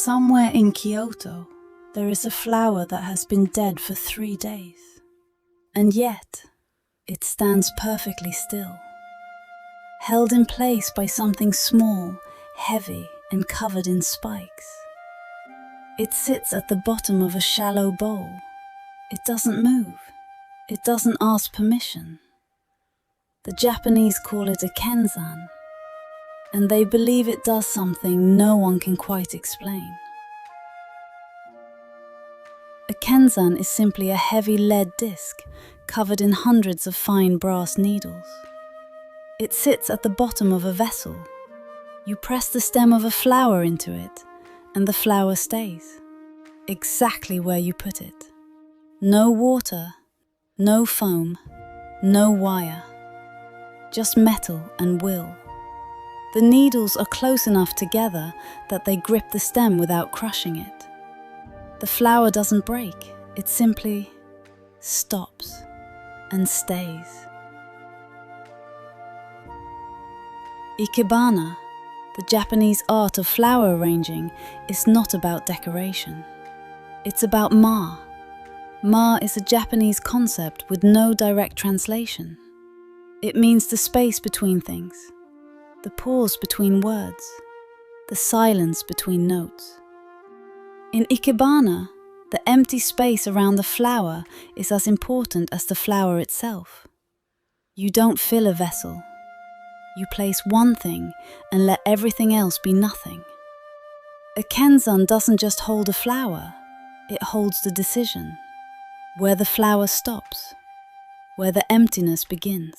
Somewhere in Kyoto, there is a flower that has been dead for 3 days. And yet, it stands perfectly still, held in place by something small, heavy, and covered in spikes. It sits at the bottom of a shallow bowl. It doesn't move. It doesn't ask permission. The Japanese call it a kenzan, and they believe it does something no one can quite explain. A kenzan is simply a heavy lead disc covered in hundreds of fine brass needles. It sits at the bottom of a vessel. You press the stem of a flower into it, and the flower stays, exactly where you put it. No water, no foam, no wire, just metal and will. The needles are close enough together that they grip the stem without crushing it. The flower doesn't break, it simply stops and stays. Ikebana, the Japanese art of flower arranging, is not about decoration. It's about ma. Ma is a Japanese concept with no direct translation. It means the space between things, the pause between words, the silence between notes. In ikebana, the empty space around the flower is as important as the flower itself. You don't fill a vessel. You place one thing and let everything else be nothing. A kenzan doesn't just hold a flower, it holds the decision, where the flower stops, where the emptiness begins.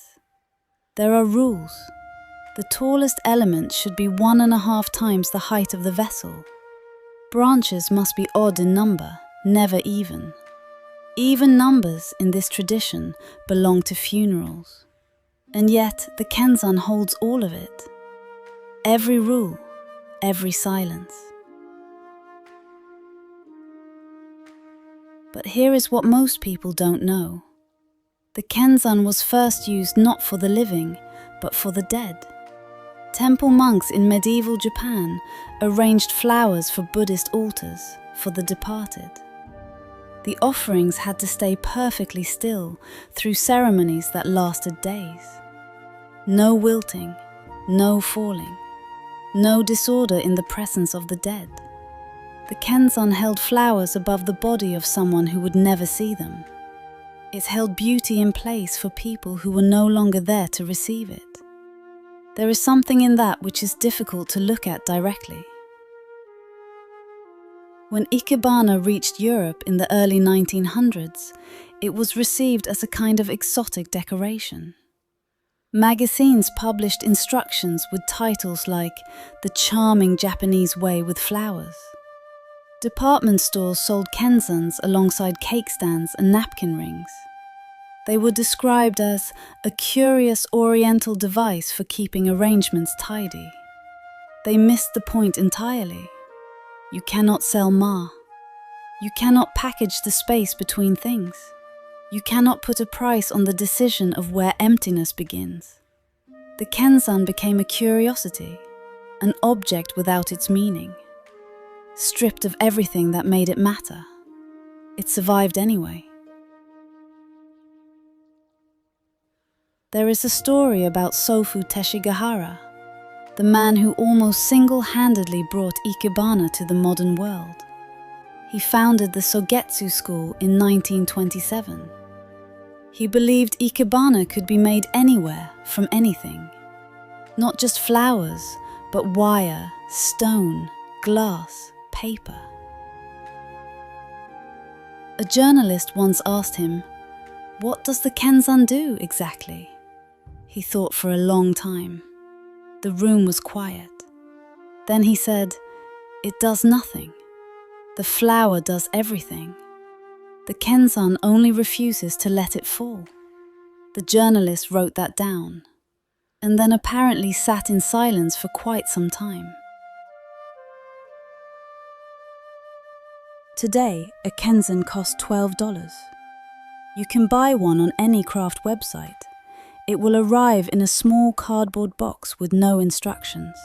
There are rules. The tallest element should be 1.5 times the height of the vessel. Branches must be odd in number, never even. Even numbers in this tradition belong to funerals. And yet the kenzan holds all of it. Every rule, every silence. But here is what most people don't know. The kenzan was first used not for the living, but for the dead. Temple monks in medieval Japan arranged flowers for Buddhist altars for the departed. The offerings had to stay perfectly still through ceremonies that lasted days. No wilting, no falling, no disorder in the presence of the dead. The kenzan held flowers above the body of someone who would never see them. It held beauty in place for people who were no longer there to receive it. There is something in that which is difficult to look at directly. When ikebana reached Europe in the early 1900s, it was received as a kind of exotic decoration. Magazines published instructions with titles like "The Charming Japanese Way with Flowers." Department stores sold kenzans alongside cake stands and napkin rings. They were described as a curious oriental device for keeping arrangements tidy. They missed the point entirely. You cannot sell ma. You cannot package the space between things. You cannot put a price on the decision of where emptiness begins. The kenzan became a curiosity, an object without its meaning. Stripped of everything that made it matter. It survived anyway. There is a story about Sofu Teshigahara, the man who almost single-handedly brought ikebana to the modern world. He founded the Sogetsu school in 1927. He believed ikebana could be made anywhere, from anything. Not just flowers, but wire, stone, glass, paper. A journalist once asked him, "What does the kenzan do exactly?" He thought for a long time. The room was quiet. Then he said, "It does nothing. The flower does everything. The kenzan only refuses to let it fall." The journalist wrote that down, and then apparently sat in silence for quite some time. Today, a kenzan costs $12. You can buy one on any craft website. It will arrive in a small cardboard box with no instructions.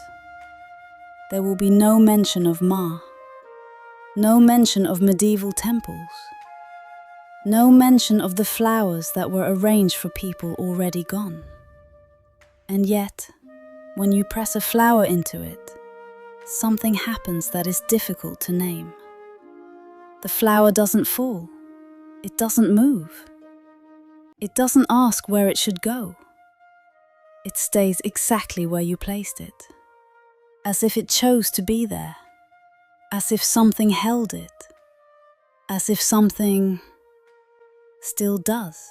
There will be no mention of ma. No mention of medieval temples. No mention of the flowers that were arranged for people already gone. And yet, when you press a flower into it, something happens that is difficult to name. The flower doesn't fall. It doesn't move. It doesn't ask where it should go. It stays exactly where you placed it, as if it chose to be there, as if something held it, as if something still does.